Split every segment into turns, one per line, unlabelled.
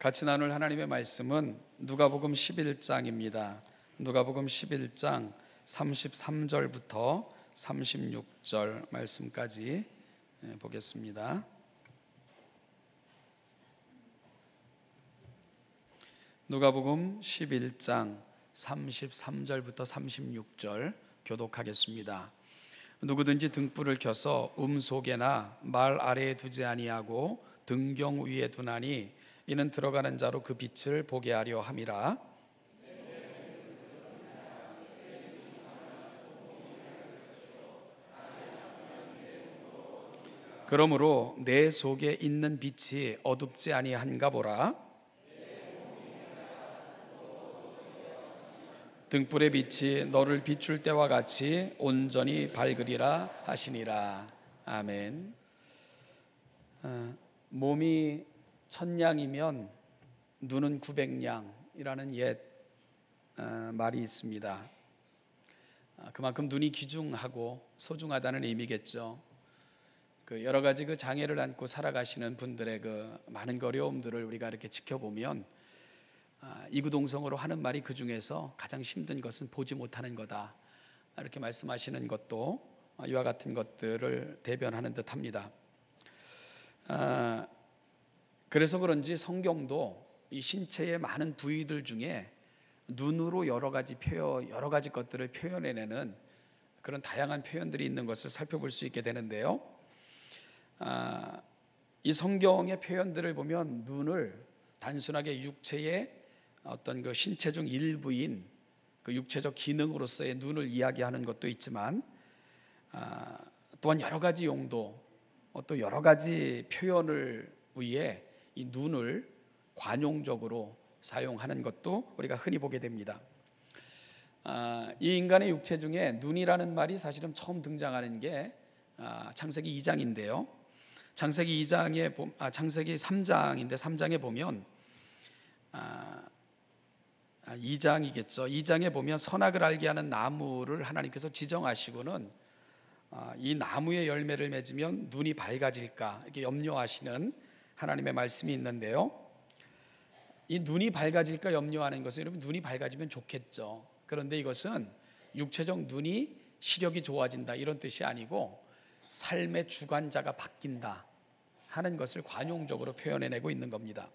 같이 나눌 하나님의 말씀은 누가복음 11장입니다. 누가복음 11장 33절부터 36절 말씀까지 보겠습니다. 누가복음 11장 33절부터 36절 교독하겠습니다. 누구든지 등불을 켜서 속에나 말 아래에 두지 아니하고 등경 위에 두나니 이는 들어가는 자로 그 빛을 보게 하려 함이라. 그러므로 내 속에 있는 빛이 어둡지 아니한가 보라. 등불의 빛이 너를 비출 때와 같이 온전히 밝으리라 하시니라. 아멘. 몸이 1000냥이면 눈은 900냥이라는 옛 말이 있습니다. 그만큼 눈이 귀중하고 소중하다는 의미겠죠. 여러 가지 장애를 안고 살아가시는 분들의 많은 어려움들을 우리가 이렇게 지켜보면 이구동성으로 하는 말이 그 중에서 가장 힘든 것은 보지 못하는 거다, 이렇게 말씀하시는 것도 이와 같은 것들을 대변하는 듯합니다. 그래서 그런지 성경도 이 신체의 많은 부위들 중에 눈으로 여러 가지 것들을 표현해내는 그런 다양한 표현들이 있는 것을 살펴볼 수 있게 되는데요. 이 성경의 표현들을 보면 눈을 단순하게 육체의 어떤 신체 중 일부인 육체적 기능으로서의 눈을 이야기하는 것도 있지만, 또한 여러 가지 용도, 또 여러 가지 표현을 위해 이 눈을 관용적으로 사용하는 것도 우리가 흔히 보게 됩니다. 이 인간의 육체 중에 눈이라는 말이 사실은 처음 등장하는 게 창세기 2장인데요. 창세기 3장인데 3장에 보면 2장이겠죠. 2장에 보면 선악을 알게 하는 나무를 하나님께서 지정하시고는 이 나무의 열매를 맺으면 눈이 밝아질까 이렇게 염려하시는 하나님의 말씀이 있는데요. 이 눈이 밝아질까 염려하는 것은, 여러분, 눈이 밝아지면 좋겠죠. 그런데 이것은 육체적 눈이 시력이 좋아진다 이런 뜻이 아니고 삶의 주관자가 바뀐다 하는 것을 관용적으로 표현해내고 있는 겁니다.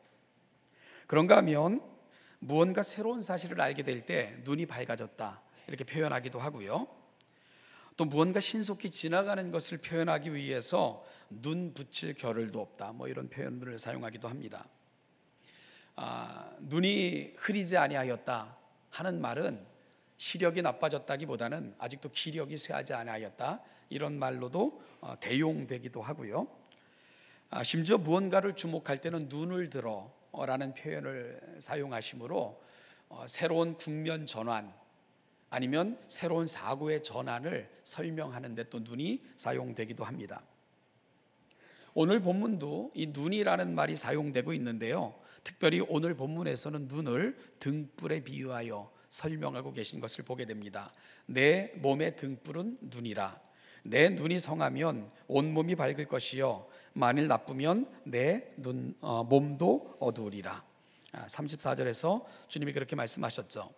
그런가 하면 무언가 새로운 사실을 알게 될 때 눈이 밝아졌다 이렇게 표현하기도 하고요. 또 무언가 신속히 지나가는 것을 표현하기 위해서 눈 붙일 겨를도 없다, 이런 표현들을 사용하기도 합니다. 눈이 흐리지 아니하였다 하는 말은 시력이 나빠졌다기보다는 아직도 기력이 쇠하지 아니하였다 이런 말로도 대용되기도 하고요. 심지어 무언가를 주목할 때는 눈을 들어 라는 표현을 사용하시므로 새로운 국면 전환 아니면 새로운 사고의 전환을 설명하는 데 또 눈이 사용되기도 합니다. 오늘 본문도 이 눈이라는 말이 사용되고 있는데요. 특별히 오늘 본문에서는 눈을 등불에 비유하여 설명하고 계신 것을 보게 됩니다. 내 몸의 등불은 눈이라. 내 눈이 성하면 온몸이 밝을 것이요 만일 나쁘면 내 몸도 어두우리라. 34절에서 주님이 그렇게 말씀하셨죠.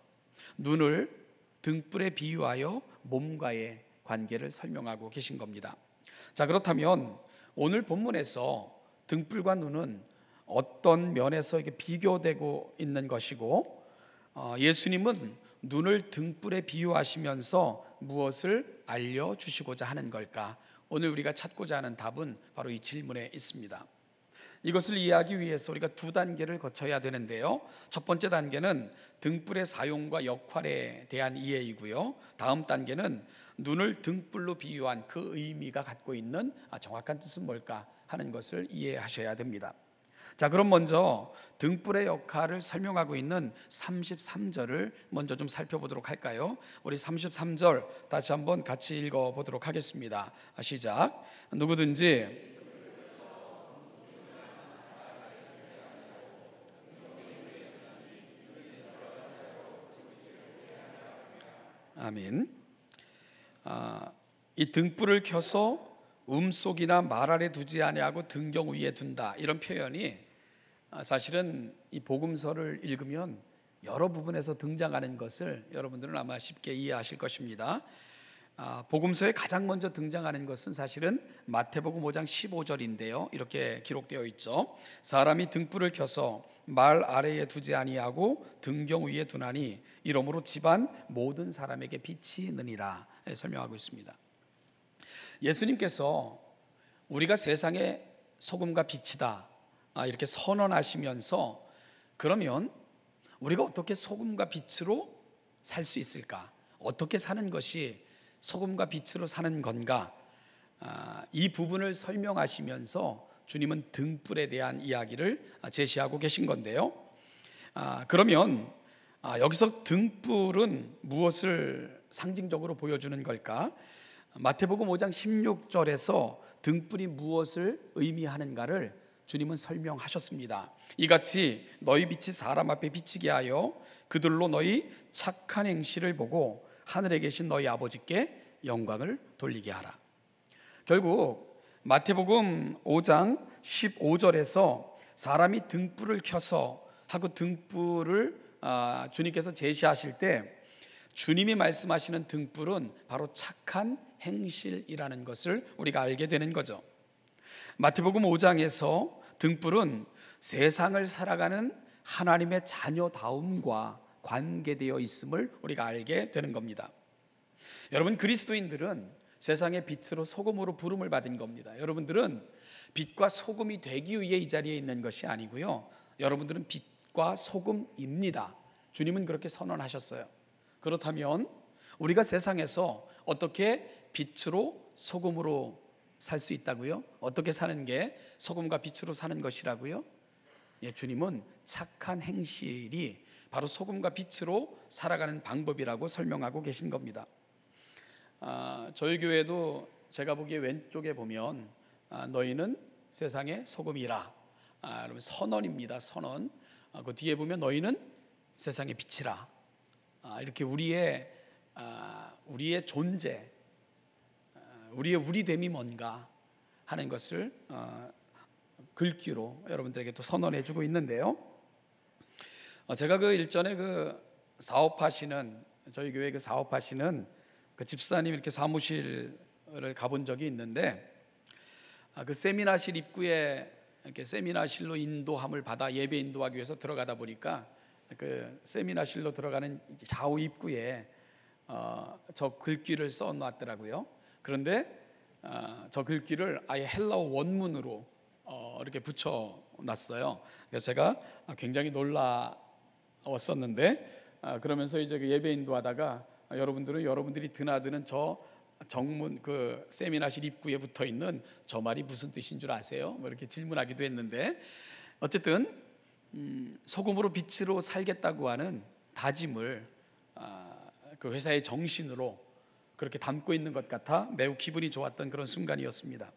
눈을 등불에 비유하여 몸과의 관계를 설명하고 계신 겁니다. 자, 그렇다면 오늘 본문에서 등불과 눈은 어떤 면에서 이렇게 비교되고 있는 것이고, 예수님은 눈을 등불에 비유하시면서 무엇을 알려주시고자 하는 걸까? 오늘 우리가 찾고자 하는 답은 바로 이 질문에 있습니다. 이것을 이해하기 위해서 우리가 두 단계를 거쳐야 되는데요. 첫 번째 단계는 등불의 사용과 역할에 대한 이해이고요. 다음 단계는 눈을 등불로 비유한 그 의미가 갖고 있는 정확한 뜻은 뭘까 하는 것을 이해하셔야 됩니다. 자, 그럼 먼저 등불의 역할을 설명하고 있는 33절을 먼저 좀 살펴보도록 할까요? 우리 33절 다시 한번 같이 읽어보도록 하겠습니다. 시작. 누구든지 아멘. 이 등불을 켜서 속이나 말 아래 두지 아니하고 등경 위에 둔다, 이런 표현이 사실은 이 복음서를 읽으면 여러 부분에서 등장하는 것을 여러분들은 아마 쉽게 이해하실 것입니다. 복음서에 가장 먼저 등장하는 것은 사실은 마태복음 5장 15절인데요. 이렇게 기록되어 있죠. 사람이 등불을 켜서 말 아래에 두지 아니하고 등경 위에 두나니 이러므로 집안 모든 사람에게 빛이 있느니라 설명하고 있습니다. 예수님께서 우리가 세상의 소금과 빛이다 이렇게 선언하시면서 그러면 우리가 어떻게 소금과 빛으로 살 수 있을까? 어떻게 사는 것이 소금과 빛으로 사는 건가? 이 부분을 설명하시면서 주님은 등불에 대한 이야기를 제시하고 계신 건데요. 그러면 여기서 등불은 무엇을 상징적으로 보여주는 걸까? 마태복음 5장 16절에서 등불이 무엇을 의미하는가를 주님은 설명하셨습니다. 이같이 너희 빛이 사람 앞에 비치게 하여 그들로 너희 착한 행실을 보고 하늘에 계신 너희 아버지께 영광을 돌리게 하라. 결국 마태복음 5장 15절에서 사람이 등불을 켜서 하고 등불을 주님께서 제시하실 때 주님이 말씀하시는 등불은 바로 착한 행실이라는 것을 우리가 알게 되는 거죠. 마태복음 5장에서 등불은 세상을 살아가는 하나님의 자녀다움과 관계되어 있음을 우리가 알게 되는 겁니다. 여러분, 그리스도인들은 세상의 빛으로 소금으로 부름을 받은 겁니다. 여러분들은 빛과 소금이 되기 위해 이 자리에 있는 것이 아니고요, 여러분들은 빛과 소금입니다. 주님은 그렇게 선언하셨어요. 그렇다면 우리가 세상에서 어떻게 빛으로 소금으로 살 수 있다고요? 어떻게 사는 게 소금과 빛으로 사는 것이라고요? 주님은 착한 행실이 바로 소금과 빛으로 살아가는 방법이라고 설명하고 계신 겁니다. 저희 교회도 제가 보기에 왼쪽에 보면 너희는 세상의 소금이라, 여러분 선언입니다. 선언. 그 뒤에 보면 너희는 세상의 빛이라. 이렇게 우리의 존재, 우리의 우리됨이 뭔가 하는 것을 글귀로 여러분들에게 또 선언해 주고 있는데요. 제가 그 일전에 그 사업하시는, 저희 교회 그 사업하시는 그 집사님 이렇게 사무실을 가본 적이 있는데, 그 세미나실 입구에 이렇게 세미나실로 인도함을 받아 예배 인도하기 위해서 들어가다 보니까 그 세미나실로 들어가는 좌우 입구에 저 글귀를 써 놨더라고요. 그런데 저 글귀를 아예 헬라어 원문으로 이렇게 붙여 놨어요. 그래서 제가 굉장히 놀라웠었는데, 그러면서 이제 그 예배 인도하다가 여러분들은 여러분들이 드나드는 저 정문 그 세미나실 입구에 붙어 있는 저 말이 무슨 뜻인 줄 아세요? 뭐 이렇게 질문하기도 했는데, 어쨌든 소금으로 빛으로 살겠다고 하는 다짐을 그 회사의 정신으로 그렇게 담고 있는 것 같아 매우 기분이 좋았던 그런 순간이었습니다.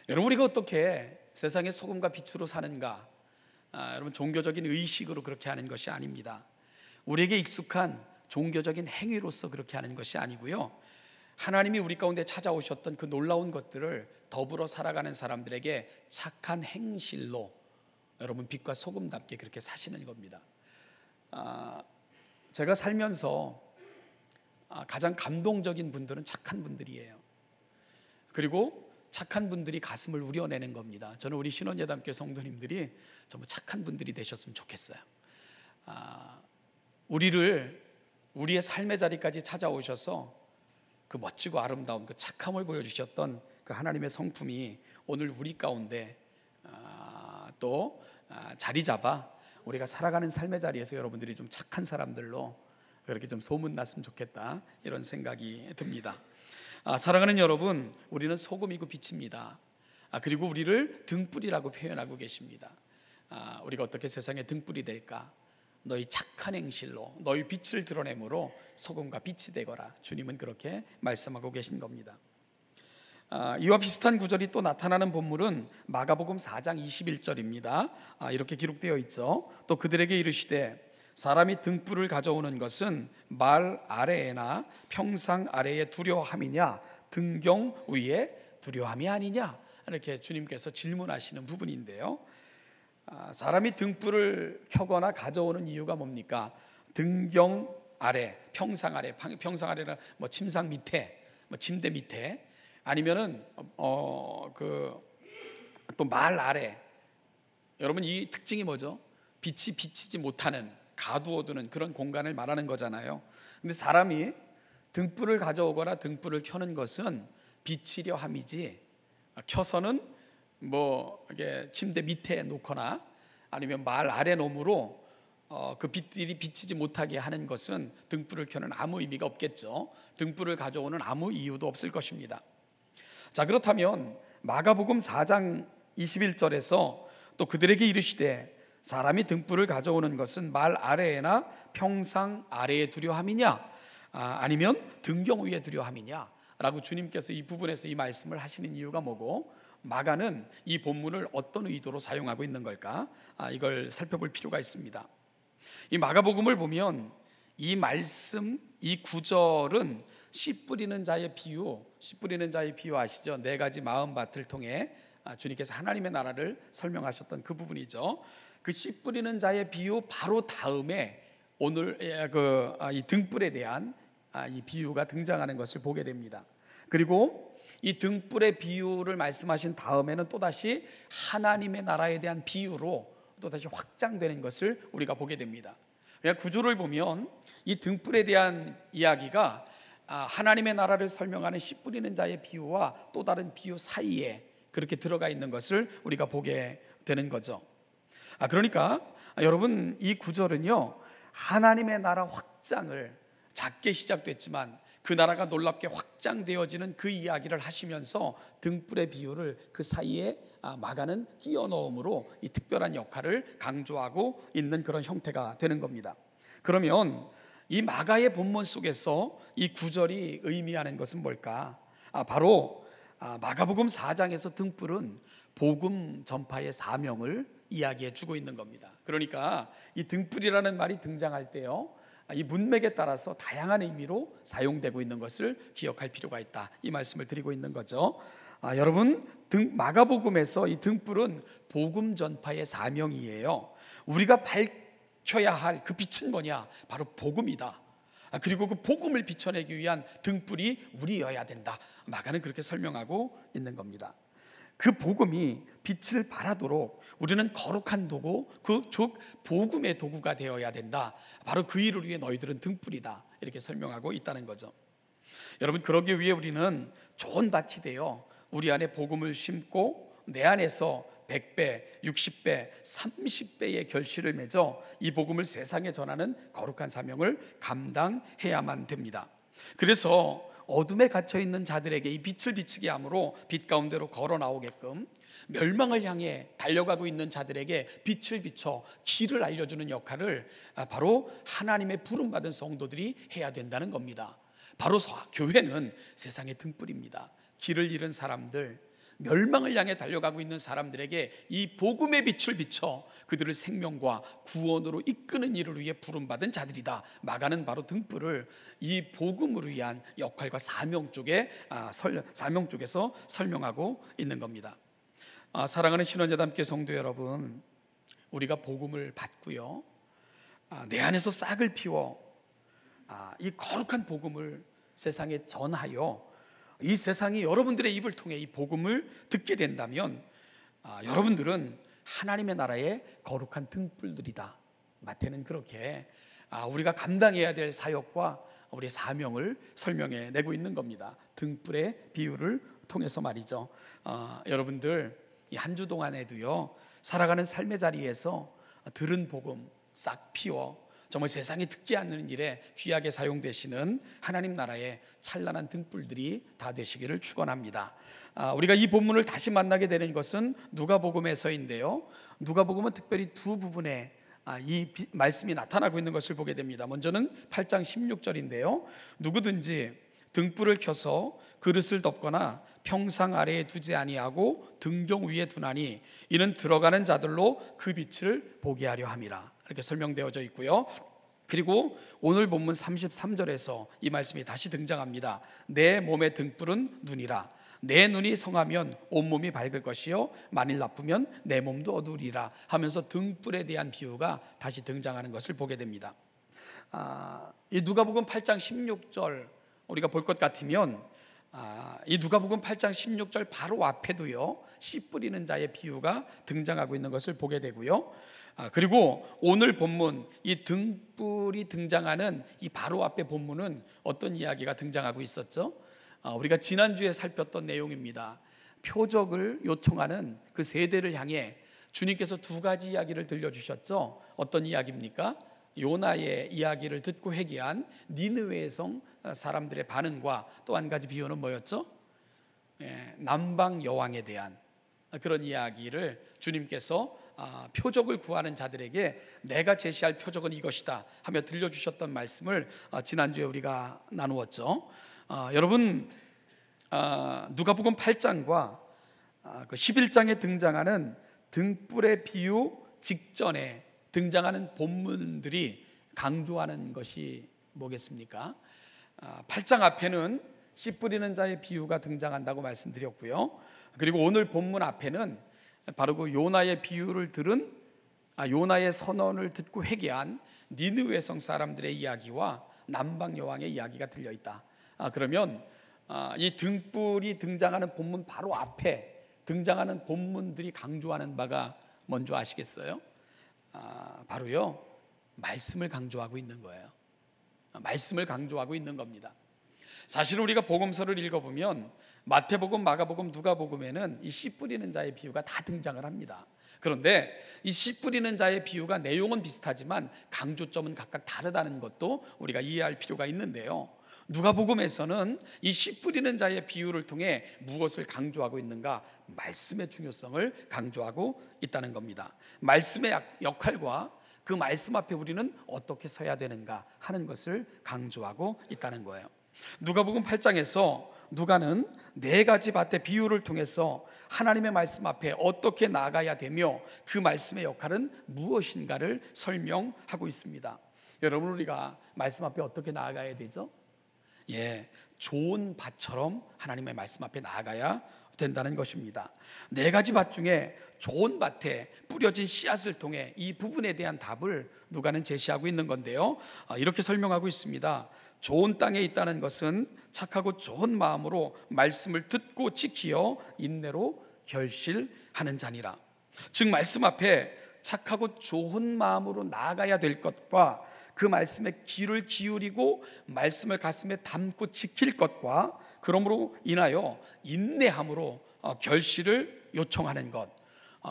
여러분, 우리가 어떻게 세상의 소금과 빛으로 사는가? 여러분, 종교적인 의식으로 그렇게 하는 것이 아닙니다. 우리에게 익숙한 종교적인 행위로서 그렇게 하는 것이 아니고요, 하나님이 우리 가운데 찾아오셨던 그 놀라운 것들을 더불어 살아가는 사람들에게 착한 행실로 여러분 빛과 소금답게 그렇게 사시는 겁니다. 제가 살면서 가장 감동적인 분들은 착한 분들이에요. 그리고 착한 분들이 가슴을 우려내는 겁니다. 저는 우리 신원예담교회 성도님들이 전부 착한 분들이 되셨으면 좋겠어요. 우리의 삶의 자리까지 찾아오셔서 그 멋지고 아름다운 그 착함을 보여주셨던 그 하나님의 성품이 오늘 우리 가운데 또 자리 잡아 우리가 살아가는 삶의 자리에서 여러분들이 좀 착한 사람들로 그렇게 좀 소문났으면 좋겠다, 이런 생각이 듭니다. 사랑하는 여러분, 우리는 소금이고 빛입니다. 그리고 우리를 등불이라고 표현하고 계십니다. 우리가 어떻게 세상의 등불이 될까? 너희 착한 행실로 너희 빛을 드러내므로 소금과 빛이 되거라. 주님은 그렇게 말씀하고 계신 겁니다. 이와 비슷한 구절이 또 나타나는 본문은 마가복음 4장 21절입니다. 이렇게 기록되어 있죠. 또 그들에게 이르시되 사람이 등불을 가져오는 것은 말 아래에나 평상 아래에 두려함이냐 등경 위에 두려함이 아니냐, 이렇게 주님께서 질문하시는 부분인데요. 사람이 등불을 켜거나 가져오는 이유가 뭡니까? 등경 아래, 평상 아래, 평상 아래는 뭐 침상 밑에, 뭐 침대 밑에, 아니면은 또 말 아래. 여러분, 이 특징이 뭐죠? 빛이 비치지 못하는, 가두어두는 그런 공간을 말하는 거잖아요. 근데 사람이 등불을 가져오거나 등불을 켜는 것은 비치려 함이지, 켜서는 뭐 이게 침대 밑에 놓거나 아니면 말 아래 놓음으로 그 빛들이 비치지 못하게 하는 것은 등불을 켜는 아무 의미가 없겠죠. 등불을 가져오는 아무 이유도 없을 것입니다. 자, 그렇다면 마가복음 4장 21절에서 또 그들에게 이르시되 사람이 등불을 가져오는 것은 말 아래에나 평상 아래에 두려 함이냐, 아니면 등경 위에 두려 함이냐 라고 주님께서 이 부분에서 이 말씀을 하시는 이유가 뭐고, 마가는 이 본문을 어떤 의도로 사용하고 있는 걸까? 이걸 살펴볼 필요가 있습니다. 이 마가복음을 보면 이 말씀, 이 구절은 씨 뿌리는 자의 비유, 씨 뿌리는 자의 비유 아시죠? 4가지 마음밭을 통해 주님께서 하나님의 나라를 설명하셨던 그 부분이죠. 그 씨 뿌리는 자의 비유 바로 다음에 오늘 이 등불에 대한 이 비유가 등장하는 것을 보게 됩니다. 그리고 이 등불의 비유를 말씀하신 다음에는 또다시 하나님의 나라에 대한 비유로 또다시 확장되는 것을 우리가 보게 됩니다. 구조를 보면 이 등불에 대한 이야기가 하나님의 나라를 설명하는 씨 뿌리는 자의 비유와 또 다른 비유 사이에 그렇게 들어가 있는 것을 우리가 보게 되는 거죠. 그러니까 여러분, 이 구절은요, 하나님의 나라 확장을, 작게 시작됐지만 그 나라가 놀랍게 확장되어지는 그 이야기를 하시면서 등불의 비유를 그 사이에 마가는 끼워 넣음으로 이 특별한 역할을 강조하고 있는 그런 형태가 되는 겁니다. 그러면 이 마가의 본문 속에서 이 구절이 의미하는 것은 뭘까? 바로 마가복음 4장에서 등불은 복음 전파의 사명을 이야기해 주고 있는 겁니다. 그러니까 이 등불이라는 말이 등장할 때요, 이 문맥에 따라서 다양한 의미로 사용되고 있는 것을 기억할 필요가 있다, 이 말씀을 드리고 있는 거죠. 여러분, 마가복음에서 이 등불은 복음 전파의 사명이에요. 우리가 밝혀야 할 그 빛은 뭐냐? 바로 복음이다. 그리고 그 복음을 비춰내기 위한 등불이 우리여야 된다. 마가는 그렇게 설명하고 있는 겁니다. 그 복음이 빛을 발하도록 우리는 거룩한 도구, 즉 복음의 도구가 되어야 된다. 바로 그 일을 위해 너희들은 등불이다, 이렇게 설명하고 있다는 거죠. 여러분, 그러기 위해 우리는 좋은 밭이 되어 우리 안에 복음을 심고 내 안에서 100배, 60배, 30배의 결실을 맺어 이 복음을 세상에 전하는 거룩한 사명을 감당해야만 됩니다. 그래서 어둠에 갇혀있는 자들에게 이 빛을 비치게 함으로 빛 가운데로 걸어 나오게끔, 멸망을 향해 달려가고 있는 자들에게 빛을 비춰 길을 알려주는 역할을 바로 하나님의 부름받은 성도들이 해야 된다는 겁니다. 바로 교회는 세상의 등불입니다. 길을 잃은 사람들, 멸망을 향해 달려가고 있는 사람들에게 이 복음의 빛을 비춰 그들을 생명과 구원으로 이끄는 일을 위해 부름받은 자들이다. 마가는 바로 등불을 이 복음을 위한 역할과 사명 쪽에서 설명하고 있는 겁니다. 사랑하는 신원여담교회 성도 여러분, 우리가 복음을 받고요, 내 안에서 싹을 피워 이 거룩한 복음을 세상에 전하여 이 세상이 여러분들의 입을 통해 이 복음을 듣게 된다면 여러분들은 하나님의 나라의 거룩한 등불들이다. 마태는 그렇게 우리가 감당해야 될 사역과 우리의 사명을 설명해 내고 있는 겁니다. 등불의 비유를 통해서 말이죠. 여러분들 이 한 주 동안에도요, 살아가는 삶의 자리에서 들은 복음 싹 피워 정말 세상이 듣지 않는 일에 귀하게 사용되시는 하나님 나라의 찬란한 등불들이 다 되시기를 축원합니다. 우리가 이 본문을 다시 만나게 되는 것은 누가복음에서인데요, 누가복음은 특별히 두 부분에 이 말씀이 나타나고 있는 것을 보게 됩니다. 먼저는 8장 16절인데요, 누구든지 등불을 켜서 그릇을 덮거나 평상 아래에 두지 아니하고 등경 위에 두나니 이는 들어가는 자들로 그 빛을 보게 하려 함이라, 이렇게 설명되어져 있고요. 그리고 오늘 본문 33절에서 이 말씀이 다시 등장합니다. 내 몸의 등불은 눈이라. 내 눈이 성하면 온몸이 밝을 것이요 만일 나쁘면 내 몸도 어두우리라 하면서 등불에 대한 비유가 다시 등장하는 것을 보게 됩니다. 이 누가복음 8장 16절 우리가 볼 것 같으면 이 누가복음 8장 16절 바로 앞에도요 씨 뿌리는 자의 비유가 등장하고 있는 것을 보게 되고요. 그리고 오늘 본문 이 등불이 등장하는 이 바로 앞에 본문은 어떤 이야기가 등장하고 있었죠? 우리가 지난주에 살폈던 내용입니다. 표적을 요청하는 그 세대를 향해 주님께서 두 가지 이야기를 들려주셨죠. 어떤 이야기입니까? 요나의 이야기를 듣고 회개한 니느웨의 성 사람들의 반응과 또 한 가지 비유는 뭐였죠? 남방 여왕에 대한 그런 이야기를 주님께서 표적을 구하는 자들에게 내가 제시할 표적은 이것이다 하며 들려주셨던 말씀을 지난주에 우리가 나누었죠. 여러분 누가복음 8장과 그 11장에 등장하는 등불의 비유 직전에 등장하는 본문들이 강조하는 것이 뭐겠습니까? 8장 앞에는 씨 뿌리는 자의 비유가 등장한다고 말씀드렸고요. 그리고 오늘 본문 앞에는 바로 그 요나의 비유를 들은 요나의 선언을 듣고 회개한 니느웨 성 사람들의 이야기와 남방 여왕의 이야기가 들려있다. 그러면 이 등불이 등장하는 본문 바로 앞에 등장하는 본문들이 강조하는 바가 뭔지 아시겠어요? 바로요 말씀을 강조하고 있는 거예요. 말씀을 강조하고 있는 겁니다. 사실 우리가 복음서를 읽어보면 마태복음, 마가복음, 누가복음에는 이 씨 뿌리는 자의 비유가 다 등장을 합니다. 그런데 이 씨 뿌리는 자의 비유가 내용은 비슷하지만 강조점은 각각 다르다는 것도 우리가 이해할 필요가 있는데요. 누가복음에서는 이 씨 뿌리는 자의 비유를 통해 무엇을 강조하고 있는가? 말씀의 중요성을 강조하고 있다는 겁니다. 말씀의 역할과 그 말씀 앞에 우리는 어떻게 서야 되는가 하는 것을 강조하고 있다는 거예요. 누가복음 8장에서 누가는 네 가지 밭의 비유를 통해서 하나님의 말씀 앞에 어떻게 나아가야 되며 그 말씀의 역할은 무엇인가를 설명하고 있습니다. 여러분, 우리가 말씀 앞에 어떻게 나아가야 되죠? 좋은 밭처럼 하나님의 말씀 앞에 나아가야 된다는 것입니다. 네 가지 밭 중에 좋은 밭에 뿌려진 씨앗을 통해 이 부분에 대한 답을 누가는 제시하고 있는 건데요. 이렇게 설명하고 있습니다. 좋은 땅에 있다는 것은 착하고 좋은 마음으로 말씀을 듣고 지키어 인내로 결실하는 자니라. 즉 말씀 앞에 착하고 좋은 마음으로 나아가야 될 것과 그 말씀에 귀를 기울이고 말씀을 가슴에 담고 지킬 것과 그러므로 인하여 인내함으로 결실을 요청하는 것,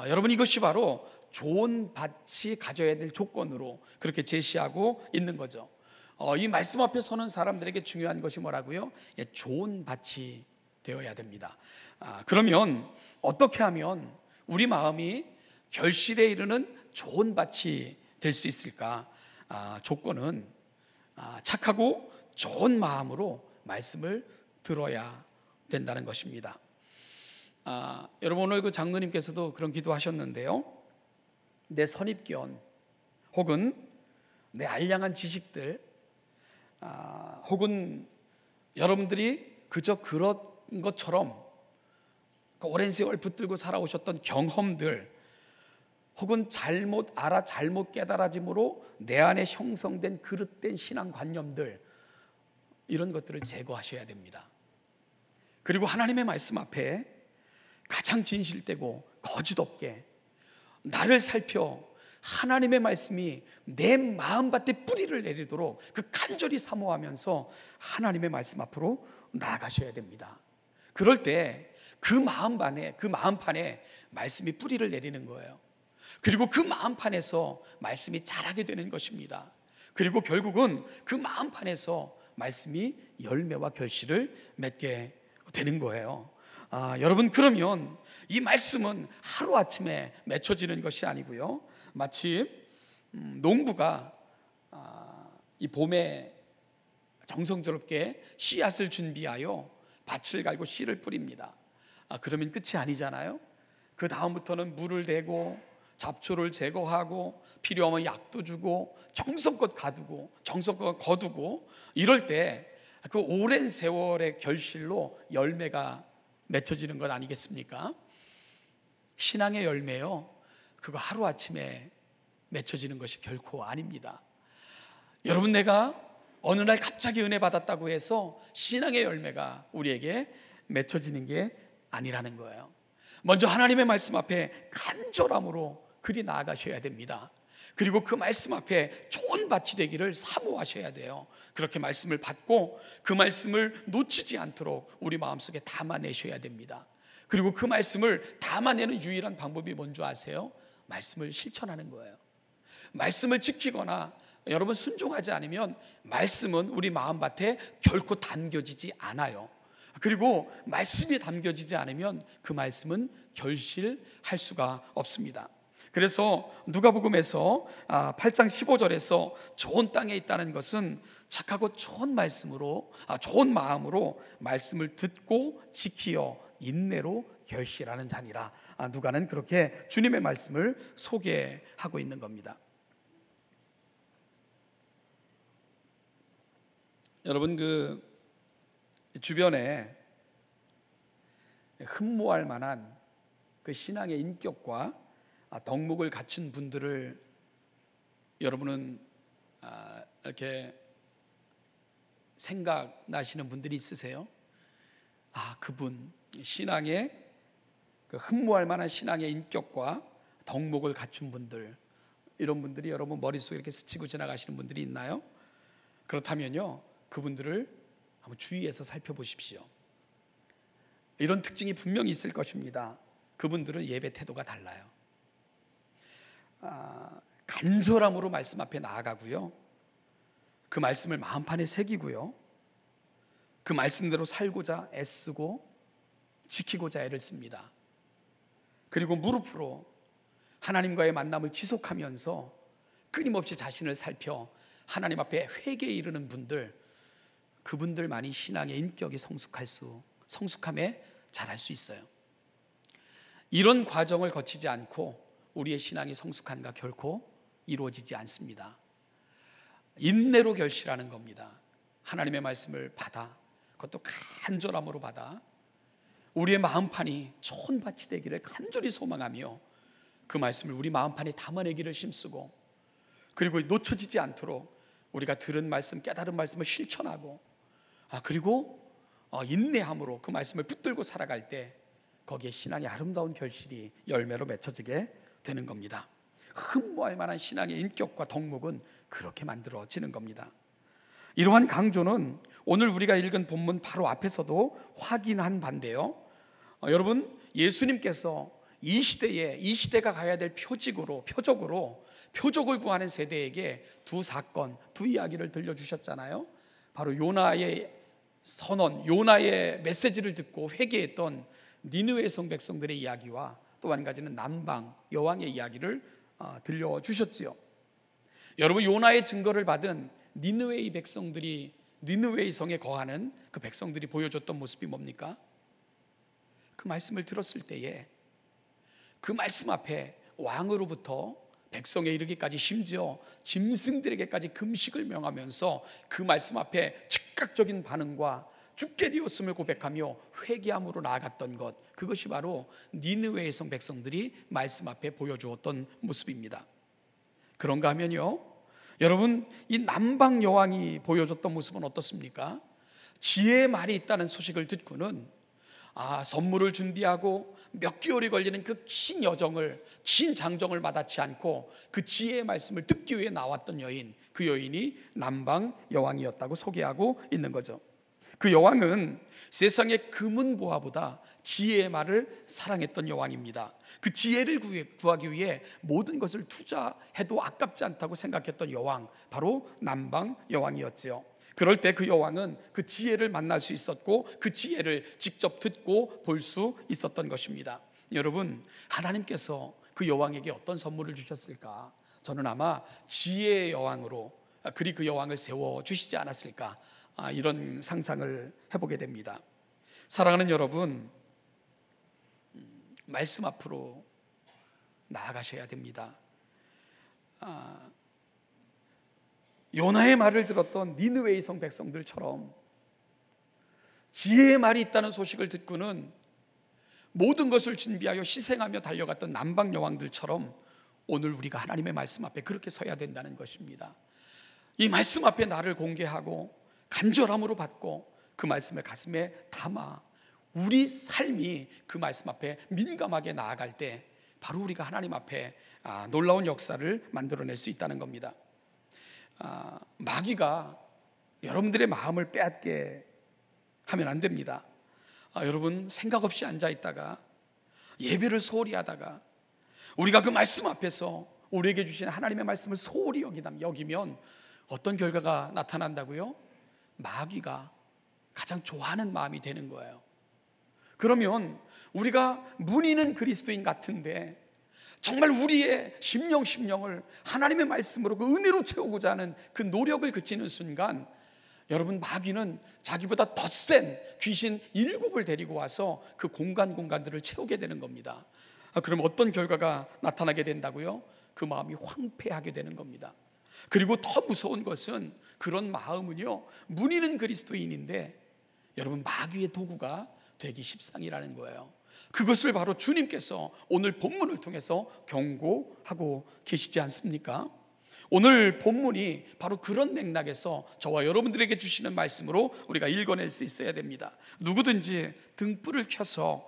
여러분 이것이 바로 좋은 밭이 가져야 될 조건으로 그렇게 제시하고 있는 거죠. 이 말씀 앞에 서는 사람들에게 중요한 것이 뭐라고요? 좋은 밭이 되어야 됩니다. 그러면 어떻게 하면 우리 마음이 결실에 이르는 좋은 밭이 될 수 있을까? 조건은 착하고 좋은 마음으로 말씀을 들어야 된다는 것입니다. 여러분 오늘 그 장로님께서도 그런 기도하셨는데요. 내 선입견 혹은 내 알량한 지식들 혹은 여러분들이 그저 그런 것처럼 그 오랜 세월 붙들고 살아오셨던 경험들 혹은 잘못 알아 잘못 깨달아짐으로 내 안에 형성된 그릇된 신앙관념들, 이런 것들을 제거하셔야 됩니다. 그리고 하나님의 말씀 앞에 가장 진실되고 거짓 없게 나를 살펴 하나님의 말씀이 내 마음밭에 뿌리를 내리도록 그 간절히 사모하면서 하나님의 말씀 앞으로 나아가셔야 됩니다. 그럴 때 그 마음판에 말씀이 뿌리를 내리는 거예요. 그리고 그 마음판에서 말씀이 자라게 되는 것입니다. 그리고 결국은 그 마음판에서 말씀이 열매와 결실을 맺게 되는 거예요. 여러분, 그러면 이 말씀은 하루아침에 맺혀지는 것이 아니고요, 마치 농부가 이 봄에 정성스럽게 씨앗을 준비하여 밭을 갈고 씨를 뿌립니다. 그러면 끝이 아니잖아요. 그 다음부터는 물을 대고 잡초를 제거하고 필요하면 약도 주고 정성껏 가두고 정성껏 거두고, 이럴 때 그 오랜 세월의 결실로 열매가 맺혀지는 것 아니겠습니까? 신앙의 열매요, 그거 하루아침에 맺혀지는 것이 결코 아닙니다. 여러분, 내가 어느 날 갑자기 은혜 받았다고 해서 신앙의 열매가 우리에게 맺혀지는 게 아니라는 거예요. 먼저 하나님의 말씀 앞에 간절함으로 그리 나아가셔야 됩니다. 그리고 그 말씀 앞에 좋은 밭이 되기를 사모하셔야 돼요. 그렇게 말씀을 받고 그 말씀을 놓치지 않도록 우리 마음속에 담아내셔야 됩니다. 그리고 그 말씀을 담아내는 유일한 방법이 뭔지 아세요? 말씀을 실천하는 거예요. 말씀을 지키거나 여러분 순종하지 않으면 말씀은 우리 마음밭에 결코 담겨지지 않아요. 그리고 말씀이 담겨지지 않으면 그 말씀은 결실할 수가 없습니다. 그래서 누가복음에서 8장 15절에서 좋은 땅에 있다는 것은 착하고 좋은 말씀으로, 좋은 마음으로 말씀을 듣고 지키어 인내로 결실하는 자니라. 누가는 그렇게 주님의 말씀을 소개하고 있는 겁니다. 여러분, 그 주변에 흠모할 만한 그 신앙의 인격과 덕목을 갖춘 분들을 여러분은 이렇게 생각나시는 분들이 있으세요? 그분, 신앙의 그 흠모할 만한 신앙의 인격과 덕목을 갖춘 분들, 이런 분들이 여러분 머릿속에 이렇게 스치고 지나가시는 분들이 있나요? 그렇다면요, 그분들을 한번 주의해서 살펴보십시오. 이런 특징이 분명히 있을 것입니다. 그분들은 예배 태도가 달라요. 간절함으로 말씀 앞에 나아가고요, 그 말씀을 마음판에 새기고요, 그 말씀대로 살고자 애쓰고 지키고자 애를 씁니다. 그리고 무릎으로 하나님과의 만남을 지속하면서 끊임없이 자신을 살펴 하나님 앞에 회개에 이르는 분들, 그분들만이 신앙의 인격이 성숙함에 잘할 수 있어요. 이런 과정을 거치지 않고 우리의 신앙이 성숙한가 결코 이루어지지 않습니다. 인내로 결실하는 겁니다. 하나님의 말씀을 받아, 그것도 간절함으로 받아 우리의 마음판이 좋은 밭이 되기를 간절히 소망하며 그 말씀을 우리 마음판에 담아내기를 힘쓰고, 그리고 놓쳐지지 않도록 우리가 들은 말씀, 깨달은 말씀을 실천하고, 그리고 인내함으로 그 말씀을 붙들고 살아갈 때 거기에 신앙의 아름다운 결실이 열매로 맺혀지게 되는 겁니다. 흠모할 만한 신앙의 인격과 덕목은 그렇게 만들어지는 겁니다. 이러한 강조는 오늘 우리가 읽은 본문 바로 앞에서도 확인한 바인데요, 여러분, 예수님께서 이 시대가 가야 될 표적으로 표적을 구하는 세대에게 두 사건, 두 이야기를 들려주셨잖아요. 바로 요나의 선언, 요나의 메시지를 듣고 회개했던 니느웨 성 백성들의 이야기와 또 한 가지는 남방 여왕의 이야기를 들려주셨지요. 여러분, 요나의 증거를 받은 니느웨의 백성들이, 니느웨의 성에 거하는 그 백성들이 보여줬던 모습이 뭡니까? 그 말씀을 들었을 때에 그 말씀 앞에 왕으로부터 백성에 이르기까지, 심지어 짐승들에게까지 금식을 명하면서 그 말씀 앞에 즉각적인 반응과 죽게 되었음을 고백하며 회개함으로 나아갔던 것, 그것이 바로 니느웨의 성 백성들이 말씀 앞에 보여주었던 모습입니다. 그런가 하면요, 여러분, 이 남방 여왕이 보여줬던 모습은 어떻습니까? 지혜의 말이 있다는 소식을 듣고는 선물을 준비하고 몇 개월이 걸리는 그 긴 장정을 마다치 않고 그 지혜의 말씀을 듣기 위해 나왔던 여인, 그 여인이 남방 여왕이었다고 소개하고 있는 거죠. 그 여왕은 세상의 금은보화보다 지혜의 말을 사랑했던 여왕입니다. 그 지혜를 구하기 위해 모든 것을 투자해도 아깝지 않다고 생각했던 여왕, 바로 남방 여왕이었지요. 그럴 때 그 여왕은 그 지혜를 만날 수 있었고 그 지혜를 직접 듣고 볼 수 있었던 것입니다. 여러분, 하나님께서 그 여왕에게 어떤 선물을 주셨을까? 저는 아마 지혜의 여왕으로 그리 그 여왕을 세워주시지 않았을까, 이런 상상을 해보게 됩니다. 사랑하는 여러분, 말씀 앞으로 나아가셔야 됩니다. 요나의 말을 들었던 니느웨의 성 백성들처럼 지혜의 말이 있다는 소식을 듣고는 모든 것을 준비하여 희생하며 달려갔던 남방 여왕들처럼 오늘 우리가 하나님의 말씀 앞에 그렇게 서야 된다는 것입니다. 이 말씀 앞에 나를 공개하고 간절함으로 받고 그 말씀을 가슴에 담아 우리 삶이 그 말씀 앞에 민감하게 나아갈 때 바로 우리가 하나님 앞에 놀라운 역사를 만들어낼 수 있다는 겁니다. 마귀가 여러분들의 마음을 빼앗게 하면 안 됩니다. 여러분, 생각 없이 앉아 있다가 예배를 소홀히 하다가 우리가 그 말씀 앞에서 우리에게 주신 하나님의 말씀을 소홀히 여기면 어떤 결과가 나타난다고요? 마귀가 가장 좋아하는 마음이 되는 거예요. 그러면 우리가 문의는 그리스도인 같은데 정말 우리의 심령을 하나님의 말씀으로 그 은혜로 채우고자 하는 그 노력을 그치는 순간 여러분, 마귀는 자기보다 더 센 귀신 7을 데리고 와서 그 공간들을 채우게 되는 겁니다. 그럼 어떤 결과가 나타나게 된다고요? 그 마음이 황폐하게 되는 겁니다. 그리고 더 무서운 것은 그런 마음은요, 문의는 그리스도인인데 여러분, 마귀의 도구가 되기 십상이라는 거예요. 그것을 바로 주님께서 오늘 본문을 통해서 경고하고 계시지 않습니까? 오늘 본문이 바로 그런 맥락에서 저와 여러분들에게 주시는 말씀으로 우리가 읽어낼 수 있어야 됩니다. 누구든지 등불을 켜서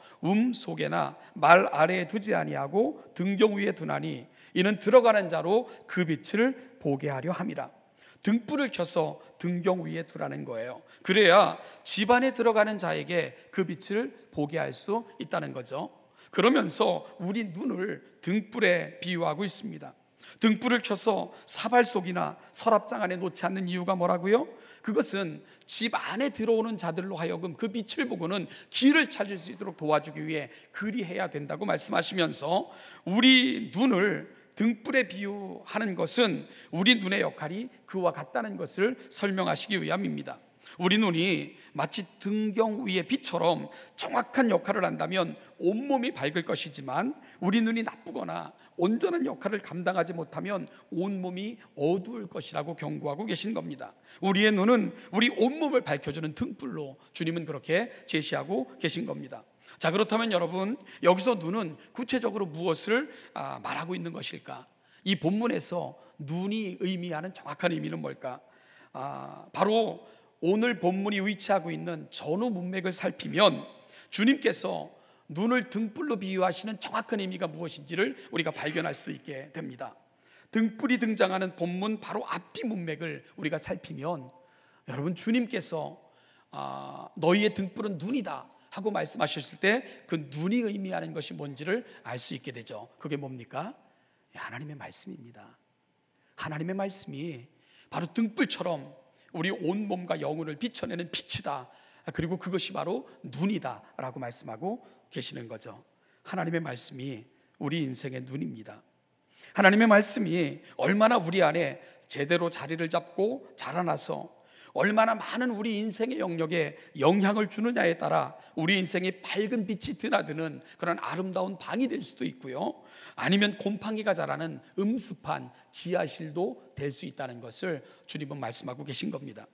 속에나 말 아래에 두지 아니하고 등경 위에 두나니 이는 들어가는 자로 그 빛을 보게 하려 함이라. 등불을 켜서 등경 위에 두라는 거예요. 그래야 집안에 들어가는 자에게 그 빛을 보게 할 수 있다는 거죠. 그러면서 우리 눈을 등불에 비유하고 있습니다. 등불을 켜서 사발 속이나 서랍장 안에 놓지 않는 이유가 뭐라고요? 그것은 집 안에 들어오는 자들로 하여금 그 빛을 보고는 길을 찾을 수 있도록 도와주기 위해 그리해야 된다고 말씀하시면서 우리 눈을 등불에 비유하는 것은 우리 눈의 역할이 그와 같다는 것을 설명하시기 위함입니다. 우리 눈이 마치 등경 위의 빛처럼 정확한 역할을 한다면 온몸이 밝을 것이지만 우리 눈이 나쁘거나 온전한 역할을 감당하지 못하면 온몸이 어두울 것이라고 경고하고 계신 겁니다. 우리의 눈은 우리 온몸을 밝혀주는 등불로 주님은 그렇게 제시하고 계신 겁니다. 자, 그렇다면 여러분, 여기서 눈은 구체적으로 무엇을 말하고 있는 것일까? 이 본문에서 눈이 의미하는 정확한 의미는 뭘까? 바로 오늘 본문이 위치하고 있는 전후 문맥을 살피면 주님께서 눈을 등불로 비유하시는 정확한 의미가 무엇인지를 우리가 발견할 수 있게 됩니다. 등불이 등장하는 본문 바로 앞뒤 문맥을 우리가 살피면 여러분, 주님께서 너희의 등불은 눈이다 하고 말씀하셨을 때 그 눈이 의미하는 것이 뭔지를 알 수 있게 되죠. 그게 뭡니까? 하나님의 말씀입니다. 하나님의 말씀이 바로 등불처럼 우리 온몸과 영혼을 비춰내는 빛이다. 그리고 그것이 바로 눈이다 라고 말씀하고 계시는 거죠. 하나님의 말씀이 우리 인생의 눈입니다. 하나님의 말씀이 얼마나 우리 안에 제대로 자리를 잡고 자라나서 얼마나 많은 우리 인생의 영역에 영향을 주느냐에 따라 우리 인생의 밝은 빛이 드나드는 그런 아름다운 방이 될 수도 있고요, 아니면 곰팡이가 자라는 음습한 지하실도 될 수 있다는 것을 주님은 말씀하고 계신 겁니다.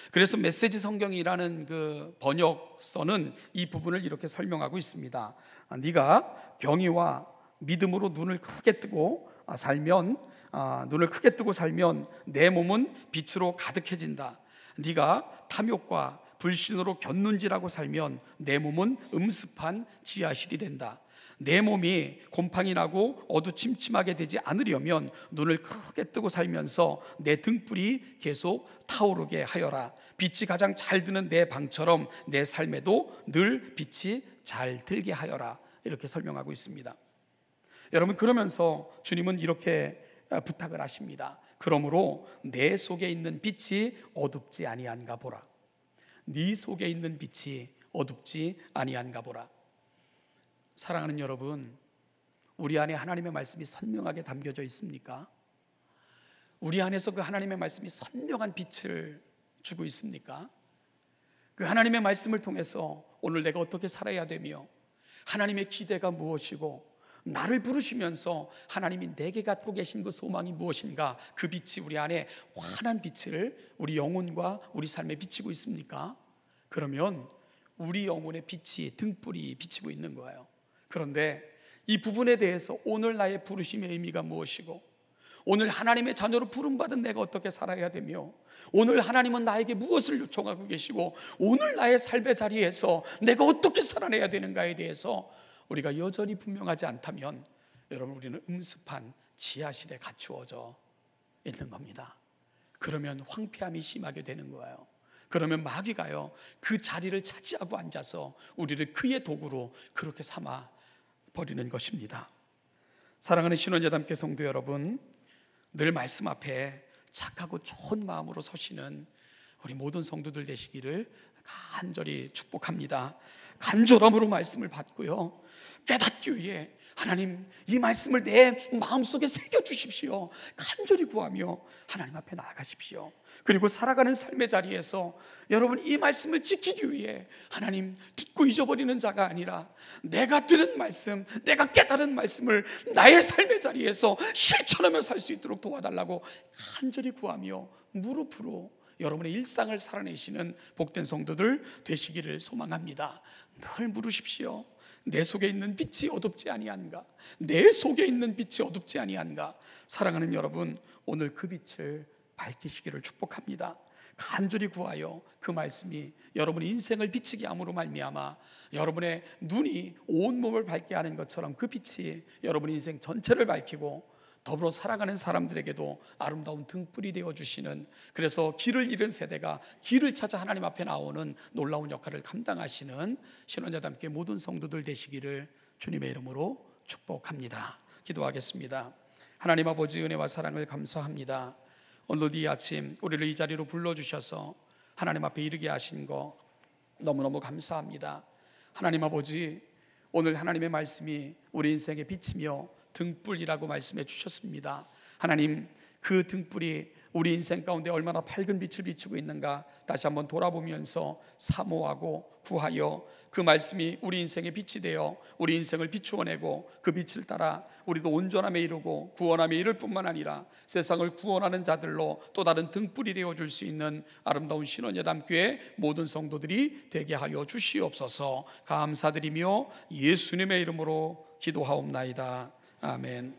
그래서 메시지 성경이라는 그 번역서는 이 부분을 이렇게 설명하고 있습니다. 네가 경의와 믿음으로 눈을 크게 뜨고 살면 내 몸은 빛으로 가득해진다. 네가 탐욕과 불신으로 곁눈질하고 살면 내 몸은 음습한 지하실이 된다. 내 몸이 곰팡이 나고 어두침침하게 되지 않으려면 눈을 크게 뜨고 살면서 내 등불이 계속 타오르게 하여라. 빛이 가장 잘 드는 내 방처럼 내 삶에도 늘 빛이 잘 들게 하여라. 이렇게 설명하고 있습니다. 여러분, 그러면서 주님은 이렇게 부탁을 하십니다. 그러므로 내 속에 있는 빛이 어둡지 아니한가 보라. 네 속에 있는 빛이 어둡지 아니한가 보라. 사랑하는 여러분, 우리 안에 하나님의 말씀이 선명하게 담겨져 있습니까? 우리 안에서 그 하나님의 말씀이 선명한 빛을 주고 있습니까? 그 하나님의 말씀을 통해서 오늘 내가 어떻게 살아야 되며 하나님의 기대가 무엇이고 나를 부르시면서 하나님이 내게 갖고 계신 그 소망이 무엇인가, 그 빛이 우리 안에 환한 빛을 우리 영혼과 우리 삶에 비치고 있습니까? 그러면 우리 영혼의 빛이, 등불이 비치고 있는 거예요. 그런데 이 부분에 대해서 오늘 나의 부르심의 의미가 무엇이고, 오늘 하나님의 자녀로 부름받은 내가 어떻게 살아야 되며, 오늘 하나님은 나에게 무엇을 요청하고 계시고, 오늘 나의 삶의 자리에서 내가 어떻게 살아내야 되는가에 대해서 우리가 여전히 분명하지 않다면, 여러분, 우리는 음습한 지하실에 갇히어져 있는 겁니다. 그러면 황폐함이 심하게 되는 거예요. 그러면 마귀가요, 그 자리를 차지하고 앉아서 우리를 그의 도구로 그렇게 삼아 버리는 것입니다. 사랑하는 신원여담교 성도 여러분, 늘 말씀 앞에 착하고 좋은 마음으로 서시는 우리 모든 성도들 되시기를 간절히 축복합니다. 간절함으로 말씀을 받고요, 깨닫기 위해 하나님, 이 말씀을 내 마음속에 새겨주십시오. 간절히 구하며 하나님 앞에 나아가십시오. 그리고 살아가는 삶의 자리에서 여러분, 이 말씀을 지키기 위해 하나님, 듣고 잊어버리는 자가 아니라 내가 들은 말씀, 내가 깨달은 말씀을 나의 삶의 자리에서 실천하며 살 수 있도록 도와달라고 간절히 구하며 무릎으로 여러분의 일상을 살아내시는 복된 성도들 되시기를 소망합니다. 늘 물으십시오. 내 속에 있는 빛이 어둡지 아니한가? 내 속에 있는 빛이 어둡지 아니한가? 사랑하는 여러분, 오늘 그 빛을 밝히시기를 축복합니다. 간절히 구하여 그 말씀이 여러분의 인생을 비치게 함으로 말미암아 여러분의 눈이 온몸을 밝게 하는 것처럼 그 빛이 여러분의 인생 전체를 밝히고 더불어 살아가는 사람들에게도 아름다운 등불이 되어주시는, 그래서 길을 잃은 세대가 길을 찾아 하나님 앞에 나오는 놀라운 역할을 감당하시는 신원여담교회 모든 성도들 되시기를 주님의 이름으로 축복합니다. 기도하겠습니다. 하나님 아버지, 은혜와 사랑을 감사합니다. 오늘도 이 아침 우리를 이 자리로 불러주셔서 하나님 앞에 이르게 하신 거 너무너무 감사합니다. 하나님 아버지, 오늘 하나님의 말씀이 우리 인생에 비치며 등불이라고 말씀해 주셨습니다. 하나님, 그 등불이 우리 인생 가운데 얼마나 밝은 빛을 비추고 있는가 다시 한번 돌아보면서 사모하고 구하여 그 말씀이 우리 인생의 빛이 되어 우리 인생을 비추어내고 그 빛을 따라 우리도 온전함에 이르고 구원함에 이를 뿐만 아니라 세상을 구원하는 자들로 또 다른 등불이 되어줄 수 있는 아름다운 신원여담교회 모든 성도들이 되게 하여 주시옵소서. 감사드리며 예수님의 이름으로 기도하옵나이다. 아멘.